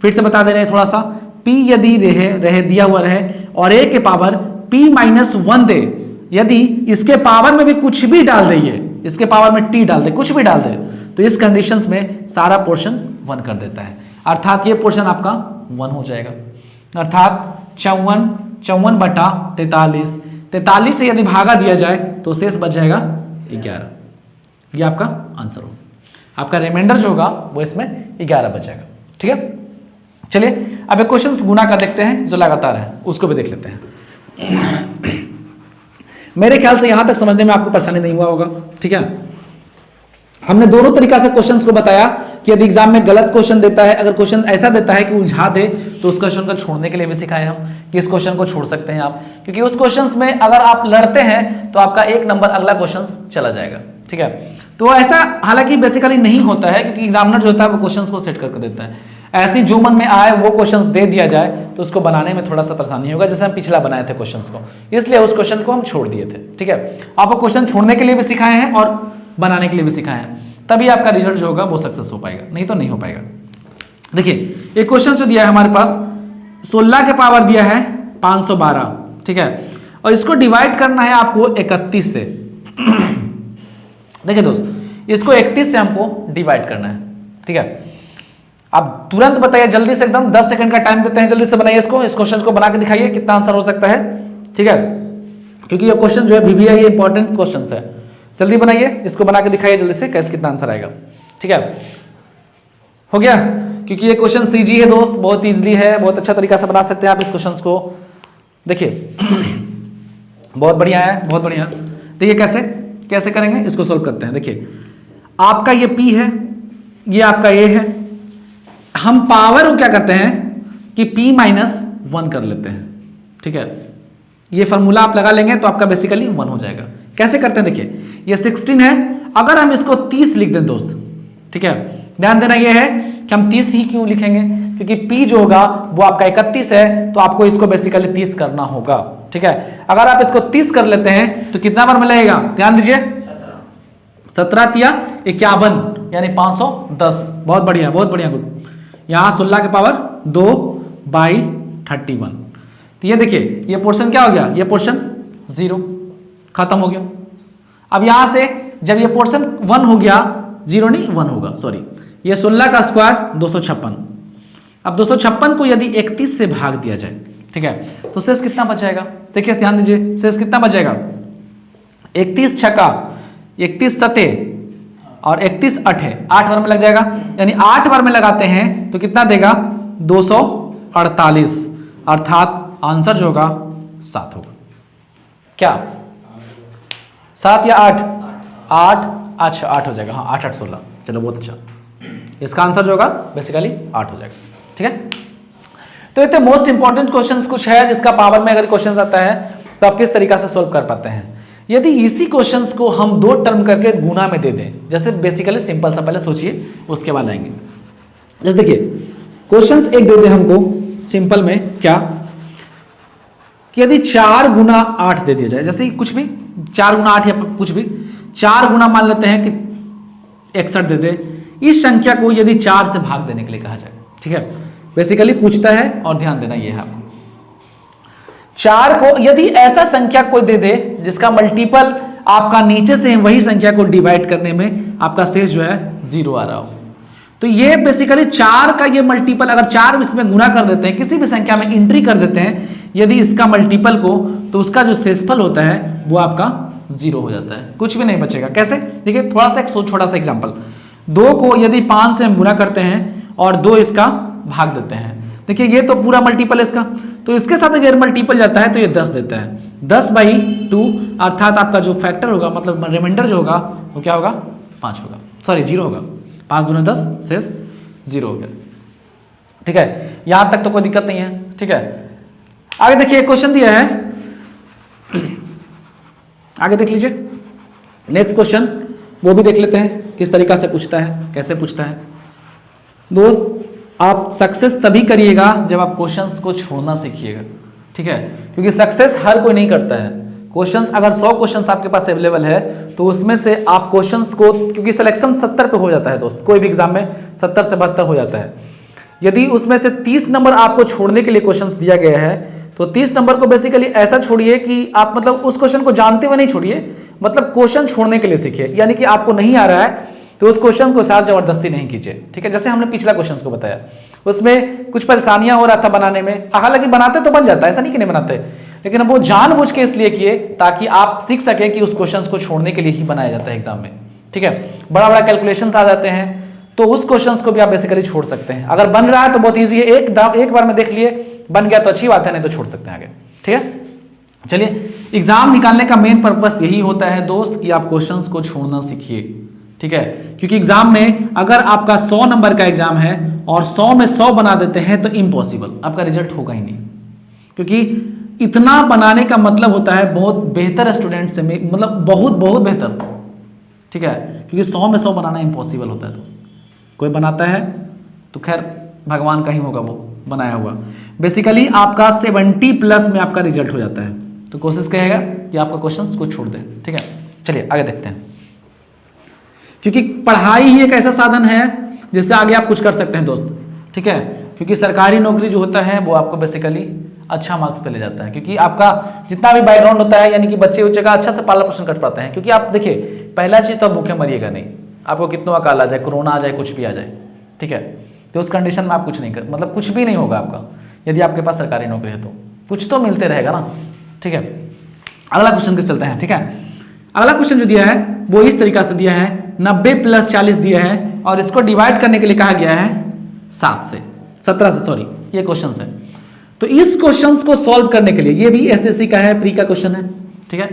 फिर से बता दे रहे हैं थोड़ा सा। p यदि रहे दिया हुआ रहे और a के पावर p - 1 दे, यदि इसके पावर में भी कुछ भी डाल देंगे, इसके पावर में t डाल दे, कुछ भी डाल दे, तो इस कंडीशंस में सारा पोर्शन 1 कर देता है। अर्थात ये पोर्शन आपका 1 हो जाएगा। अर्थात 54/43, 43 से यदि भागा दिया जाए तो शेष बच जाएगा 11। ये आपका आंसर होगा। आपका रिमाइंडर जो होगा वो इसमें 11 बच जाएगा। ठीक है, चलिए अब एक क्वेश्चन गुना का देखते हैं जो लगातार है, उसको भी देख लेते हैं। मेरे ख्याल से यहां तक समझने में आपको परेशानी नहीं हुआ होगा। ठीक है, हमने दोनों तरीका से क्वेश्चंस को बताया कि यदि एग्जाम में गलत क्वेश्चन देता है, अगर क्वेश्चन ऐसा देता है कि उलझा दे, तो उस क्वेश्चन को छोड़ने के लिए भी सिखाए हम कि इस क्वेश्चन को छोड़ सकते हैं आप, क्योंकि उस क्वेश्चन में अगर आप लड़ते हैं तो आपका 1 नंबर अगला क्वेश्चन चला जाएगा। ठीक है, तो ऐसा हालांकि बेसिकली नहीं होता है, क्योंकि एग्जामिनर जो होता है वो क्वेश्चंस को सेट करके देता है। ऐसी जो मन में आए वो क्वेश्चंस दे दिया जाए तो उसको बनाने में थोड़ा सा परेशानी होगा, जैसे हम पिछला बनाए थे क्वेश्चंस को, इसलिए उस क्वेश्चन को हम छोड़ दिए थे। ठीक है, आपको क्वेश्चन छोड़ने के लिए भी सिखाए हैं और बनाने के लिए भी सिखाए हैं, तभी आपका रिजल्ट जो होगा वो सक्सेस हो पाएगा, नहीं तो नहीं हो पाएगा। देखिए एक क्वेश्चन जो दिया है हमारे पास, 16 के पावर दिया है 512। ठीक है, और इसको डिवाइड करना है आपको 31 से। देखिए दोस्त, इसको 31 से हमको डिवाइड करना है। ठीक है, आप तुरंत बताइए जल्दी से, एकदम 10 सेकंड का टाइम देते हैं, जल्दी से बनाइए इसको, इस क्वेश्चन को बना के दिखाइए कितना आंसर हो सकता है। ठीक है, क्योंकि ये क्वेश्चन जो है VBI ये इंपॉर्टेंट क्वेश्चन है, जल्दी बनाइए इसको, बना के दिखाइए जल्दी से कैसे कितना आंसर आएगा। ठीक है, हो गया, क्योंकि ये क्वेश्चन CG है दोस्त, बहुत इजीली है, बहुत अच्छा तरीका से बना सकते हैं आप इस क्वेश्चन को। देखिए बहुत बढ़िया है, बहुत बढ़िया। देखिए कैसे कैसे करेंगे, इसको सोल्व करते हैं। देखिए आपका ये P है, ये आपका A है, हम पावर को क्या करते हैं कि p - 1 कर लेते हैं। ठीक है, ये फॉर्मूला आप लगा लेंगे तो आपका बेसिकली 1 हो जाएगा। कैसे करते हैं? देखिए ये 16 है, अगर हम इसको 30 लिख दें दोस्त, ठीक है, ध्यान देना ये है कि हम 30 ही क्यों लिखेंगे, क्योंकि p जो होगा वो आपका 31 है, तो आपको इसको बेसिकली 30 करना होगा। ठीक है, अगर आप इसको 30 कर लेते हैं तो कितना बार मिलेगा, ध्यान दीजिए, 17 या 51 यानी 510। बहुत बढ़िया, बहुत बढ़िया, गुड। यहां 16 के पावर 2/31। तो ये देखिए, ये पोर्शन क्या हो गया, ये पोर्शन 0 खत्म हो गया। अब यहां से जब ये पोर्शन 1 हो गया, 0 नहीं 1 होगा, सॉरी, ये 16 का स्क्वायर 256। अब 256 को यदि 31 से भाग दिया जाए, ठीक है, तो शेष कितना बचेगा, देखिए ध्यान दीजिए, शेष कितना बचेगा, 31 छक्का 31 सते और 31 अठे, 8 बार में लग जाएगा, यानी 8 बार में लगाते हैं तो कितना देगा 248, अर्थात आंसर जो होगा 7 होगा। क्या 7 या 8? 8, अच्छा 8 हो जाएगा, हाँ 8 8 16, चलो बहुत अच्छा। इसका आंसर जो होगा बेसिकली 8 हो जाएगा। ठीक है, तो इतने मोस्ट इंपॉर्टेंट क्वेश्चंस कुछ है जिसका पावर में अगर क्वेश्चंस आता है तो आप किस तरीका से सोल्व कर पाते हैं। यदि इसी क्वेश्चंस को हम 2 टर्म करके गुना में दे दें, जैसे बेसिकली सिंपल सा, पहले सोचिए उसके बाद आएंगे। जैसे देखिए क्वेश्चंस एक दे दे हमको सिंपल में, क्या कि यदि 4 गुना 8 दे दिया जाए, जैसे कुछ भी 4 गुना 8 या कुछ भी 4 गुना मान लेते हैं कि 61 दे दे, इस संख्या को यदि 4 से भाग देने के लिए कहा जाए। ठीक है, बेसिकली पूछता है और ध्यान देना ये है आपको, 4 को यदि ऐसा संख्या कोई दे दे जिसका मल्टीपल आपका नीचे से वही संख्या को डिवाइड करने में आपका शेष जो है 0 आ रहा हो, तो ये बेसिकली 4 का ये मल्टीपल अगर 4 इसमें गुना कर देते हैं, किसी भी संख्या में एंट्री कर देते हैं यदि इसका मल्टीपल को, तो उसका जो शेषफल होता है वो आपका 0 हो जाता है, कुछ भी नहीं बचेगा। कैसे, देखिए थोड़ा सा एक छोटा सा एग्जांपल, 2 को यदि 5 से हम गुना करते हैं और 2 इसका भाग देते हैं, देखिए ये तो पूरा मल्टीपल है इसका, तो इसके साथ अगर मल्टीपल जाता है तो ये 10 देता है, 10/2 अर्थात आपका जो फैक्टर होगा मतलब रिमाइंडर जो होगा वो क्या होगा 5 होगा, सॉरी 0 होगा, 5 दूनी 10 शेष 0 हो गया। ठीक है, यहां तक तो कोई दिक्कत नहीं है। ठीक है, आगे देखिए क्वेश्चन दिया है, आगे देख लीजिए नेक्स्ट क्वेश्चन, वो भी देख लेते हैं किस तरीका से पूछता है, कैसे पूछता है। दोस्त आप सक्सेस तभी करिएगा जब आप क्वेश्चंस को छोड़ना सीखिएगा। ठीक है, क्योंकि सक्सेस हर कोई नहीं करता है। क्वेश्चंस अगर 100 क्वेश्चंस आपके पास अवेलेबल है तो उसमें से आप क्वेश्चंस को, क्योंकि सिलेक्शन 70 पे हो जाता है दोस्त, कोई भी एग्जाम में 70 से 72 हो जाता है, यदि उसमें से 30 नंबर आपको छोड़ने के लिए क्वेश्चंस दिया गया है तो 30 नंबर को बेसिकली ऐसा छोड़िए कि आप मतलब उस क्वेश्चन को जानते हुए नहीं छोड़िए, मतलब क्वेश्चन छोड़ने के लिए सीखिए, यानी कि आपको नहीं आ रहा है तो उस क्वेश्चन को साथ जबरदस्ती नहीं कीजिए। ठीक है, जैसे हमने पिछला क्वेश्चन को बताया उसमें कुछ परेशानियां हो रहा था बनाने में, हालांकि बनाते तो बन जाता है, ऐसा नहीं कि नहीं बनाते, लेकिन अब वो जानबूझ के इसलिए किए ताकि आप सीख सकें कि उस क्वेश्चन को छोड़ने के लिए ही बनाया जाता है एग्जाम में। ठीक है, बड़ा बड़ा कैलकुलेशंस आ जाते हैं तो उस क्वेश्चन को भी आप बेसिकली छोड़ सकते हैं। अगर बन रहा है तो बहुत ईजी है, एक बार में देख लिए, बन गया तो अच्छी बात है, नहीं तो छोड़ सकते हैं आगे। ठीक है, चलिए एग्जाम निकालने का मेन पर्पस यही होता है दोस्त कि आप क्वेश्चंस को छोड़ना सीखिए। ठीक है, क्योंकि एग्जाम में अगर आपका 100 नंबर का एग्जाम है और 100 में 100 बना देते हैं तो इम्पॉसिबल, आपका रिजल्ट होगा ही नहीं, क्योंकि इतना बनाने का मतलब होता है बहुत बेहतर स्टूडेंट से, मतलब बहुत बहुत बेहतर। ठीक है, क्योंकि 100 में 100 बनाना इम्पॉसिबल होता है, तो कोई बनाता है तो खैर भगवान का ही होगा वो बनाया हुआ। बेसिकली आपका 70+ में आपका रिजल्ट हो जाता है, तो कोशिश करेगा कि आपका क्वेश्चंस को छोड़ दें। ठीक है, चलिए आगे देखते हैं, क्योंकि पढ़ाई ही एक ऐसा साधन है जिससे आगे आप कुछ कर सकते हैं दोस्त। ठीक है, क्योंकि सरकारी नौकरी जो होता है वो आपको बेसिकली अच्छा मार्क्स पे ले जाता है, क्योंकि आपका जितना भी बैकग्राउंड होता है, यानी कि बच्चे उच्चे का अच्छा से पालन पोषण कर पाते हैं। क्योंकि आप देखिए पहला चीज तो आप भूखे मरिएगा नहीं, आपको कितना अकाल आ जाए, कोरोना आ जाए, कुछ भी आ जाए, ठीक है, तो उस कंडीशन में आप कुछ नहीं कर, मतलब कुछ भी नहीं होगा आपका, यदि आपके पास सरकारी नौकरी है तो कुछ तो मिलते रहेगा ना। ठीक है, अगला क्वेश्चन के चलते हैं। ठीक है, अगला क्वेश्चन जो दिया है वो इस तरीका से दिया है, 90 + 40 दिया है और इसको डिवाइड करने के लिए कहा गया है 17 से, सॉरी ये क्वेश्चन है। तो इस क्वेश्चन को सॉल्व करने के लिए, ये भी एसएससी का है, प्री का क्वेश्चन है। ठीक है,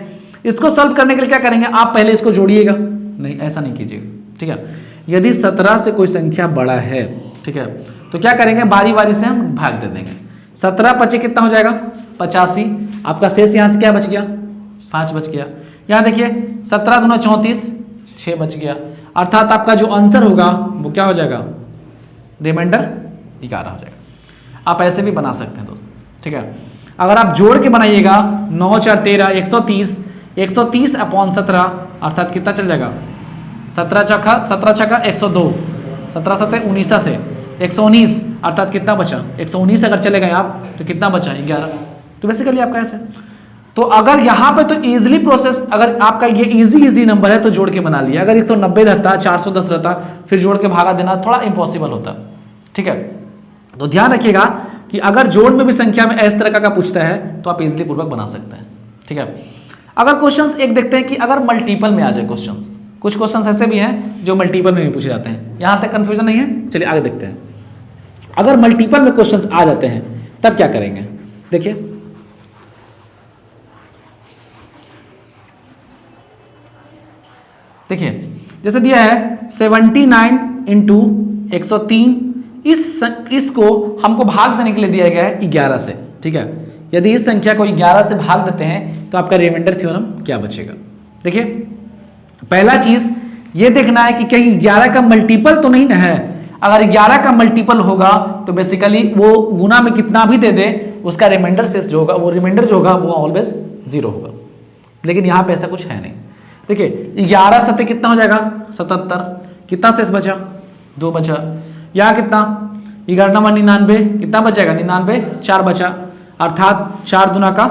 इसको सॉल्व करने के लिए क्या करेंगे, आप पहले इसको जोड़िएगा, नहीं ऐसा नहीं कीजिएगा। ठीक है, यदि 17 से कोई संख्या बड़ा है, ठीक है, तो क्या करेंगे, बारी बारी से हम भाग दे देंगे। 17 × 5 कितना हो जाएगा 85, आपका शेष यहां से क्या बच गया 5 बच गया। यहां देखिए 17 दूना 34, 6 बच गया, अर्थात आपका जो आंसर होगा वो क्या हो जाएगा, रिमाइंडर 11 हो जाएगा। आप ऐसे भी बना सकते हैं दोस्त, ठीक है। अगर आप जोड़ के बनाइएगा 9 4 13 130, 130 अपॉन 17 अर्थात कितना चल जाएगा 17 छक्का 102, 17 7 19 से 119 अर्थात कितना बचा 119 अगर चले गए आप तो कितना बचा 11। तो बेसिकली आपका ऐसे, तो अगर यहाँ पे तो इजीली प्रोसेस, अगर आपका ये इजी नंबर है तो जोड़ के बना लिया। अगर 190 रहता 410 रहता फिर जोड़ के भागा देना थोड़ा इम्पॉसिबल होता, ठीक है। तो ध्यान रखिएगा कि अगर जोड़ में भी संख्या में इस तरह का पूछता है तो आप इजीली पूर्वक बना सकते हैं, ठीक है। अगर क्वेश्चंस एक देखते हैं कि अगर मल्टीपल में आ जाए क्वेश्चंस, कुछ क्वेश्चंस ऐसे भी हैं जो मल्टीपल में भी पूछे जाते हैं, यहां तक कंफ्यूजन नहीं है। चलिए आगे देखते हैं। अगर मल्टीपल में क्वेश्चंस आ जाते हैं तब क्या करेंगे, देखिए देखिए जैसे दिया है 79 इंटू 103, इसको हमको भाग देने के लिए दिया गया है 11 से, ठीक है। यदि इस संख्या को 11 से भाग देते हैं तो आपका रिमाइंडर थ्योरम क्या बचेगा। देखिए पहला चीज ये देखना है कि कहीं 11 का मल्टीपल तो नहीं ना है। अगर 11 का मल्टीपल होगा तो बेसिकली वो गुना में कितना भी दे दे उसका रिमाइंडर शेष जो होगा वो रिमाइंडर जो होगा वो ऑलवेज 0 होगा, लेकिन यहाँ पे ऐसा कुछ है नहीं। देखिए 11 सत्ते कितना हो जाएगा 77, कितना शेष बचा 2 बचा, यहाँ कितना 11 99, कितना बचेगा 99, 4 बचा अर्थात 4 दूना का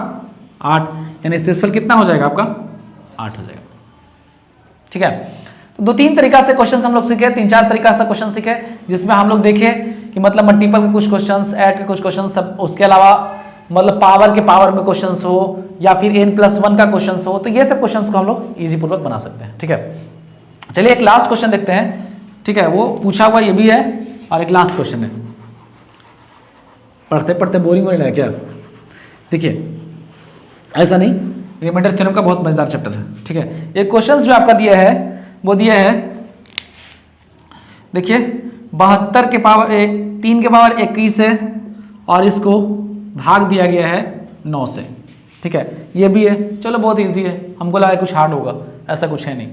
8, यानी शेषफल कितना हो जाएगा आपका 8 हो जाएगा, ठीक है। तो 2-3 तरीका से क्वेश्चन हम लोग सीखे, 3-4 तरीका से क्वेश्चन सीखे जिसमें हम लोग देखे कि मतलब मल्टीपल के कुछ क्वेश्चंस, ऐड के कुछ क्वेश्चंस, सब उसके अलावा मतलब पावर के पावर में क्वेश्चंस हो या फिर n+1 का क्वेश्चंस हो, तो ये सब क्वेश्चंस को हम लोग इजी पूर्वक बना सकते हैं, ठीक है। चलिए एक लास्ट क्वेश्चन देखते हैं, ठीक है। वो पूछा हुआ ये भी है और एक लास्ट क्वेश्चन है। पढ़ते पढ़ते बोरिंग होने लगा क्या? देखिए ऐसा नहीं, रिमाइंडर थ्योरम का बहुत मजेदार चैप्टर है, ठीक है। एक क्वेश्चन जो आपका दिया है वो दिया है, देखिए 72 के पावर 3 के पावर 21 है और इसको भाग दिया गया है 9 से, ठीक है। ये भी है, चलो बहुत इजी है, हमको लगा कुछ हार्ड होगा, ऐसा कुछ है नहीं।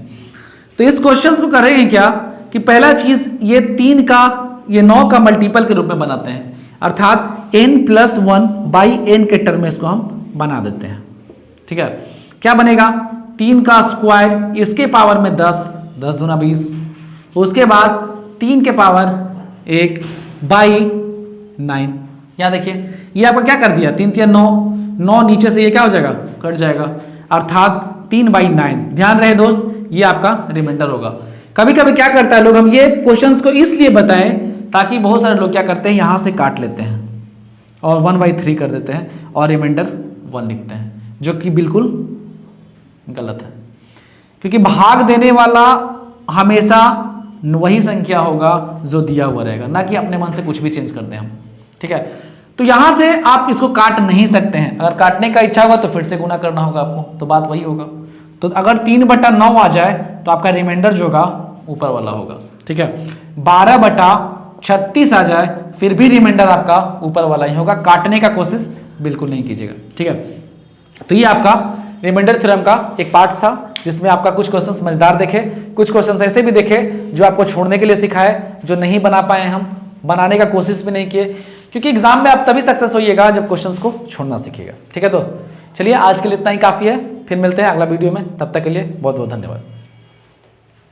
तो इस क्वेश्चन को करेंगे क्या कि पहला चीज ये 3 का ये 9 का मल्टीपल के रूप में बनाते हैं, अर्थात n+1 बाई n के टर्म में इसको हम बना देते हैं, ठीक है। क्या बनेगा 3 का स्क्वायर इसके पावर में 10, 10 दूना 20, उसके बाद 3 के पावर 1 बाई 9। यहाँ देखिए ये आपका क्या कर दिया 3 3 9, 9 नीचे से ये क्या हो जाएगा कट जाएगा अर्थात 3/9। ध्यान रहे दोस्त ये आपका रिमाइंडर होगा। कभी कभी क्या करता है लोग, हम ये क्वेश्चंस को इसलिए बताएं ताकि बहुत सारे लोग क्या करते हैं यहाँ से काट लेते हैं और 1/3 कर देते हैं और रिमाइंडर 1 लिखते हैं, जो कि बिल्कुल गलत है, क्योंकि भाग देने वाला हमेशा वही संख्या होगा जो दिया हुआ रहेगा, ना कि अपने मन से कुछ भी चेंज कर दें हम, ठीक है। तो यहां से आप इसको काट नहीं सकते हैं, अगर काटने का इच्छा होगा तो फिर से गुना करना होगा आपको, तो बात वही होगा। तो अगर 3/9 आ जाए तो आपका रिमाइंडर जो होगा ऊपर वाला होगा, ठीक है। 12/36 आ जाए फिर भी रिमाइंडर आपका ऊपर वाला ही होगा, काटने का कोशिश बिल्कुल नहीं कीजिएगा, ठीक है। तो ये आपका रिमाइंडर थ्योरम का एक पार्ट था जिसमें आपका कुछ क्वेश्चंस मजेदार देखे, कुछ क्वेश्चंस ऐसे भी देखे जो आपको छोड़ने के लिए सिखाए, जो नहीं बना पाए, हम बनाने का कोशिश भी नहीं किए, क्योंकि एग्जाम में आप तभी सक्सेस होइएगा जब क्वेश्चंस को छोड़ना सीखिएगा, ठीक है दोस्त। चलिए आज के लिए इतना ही काफी है, फिर मिलते हैं अगला वीडियो में, तब तक के लिए बहुत बहुत धन्यवाद।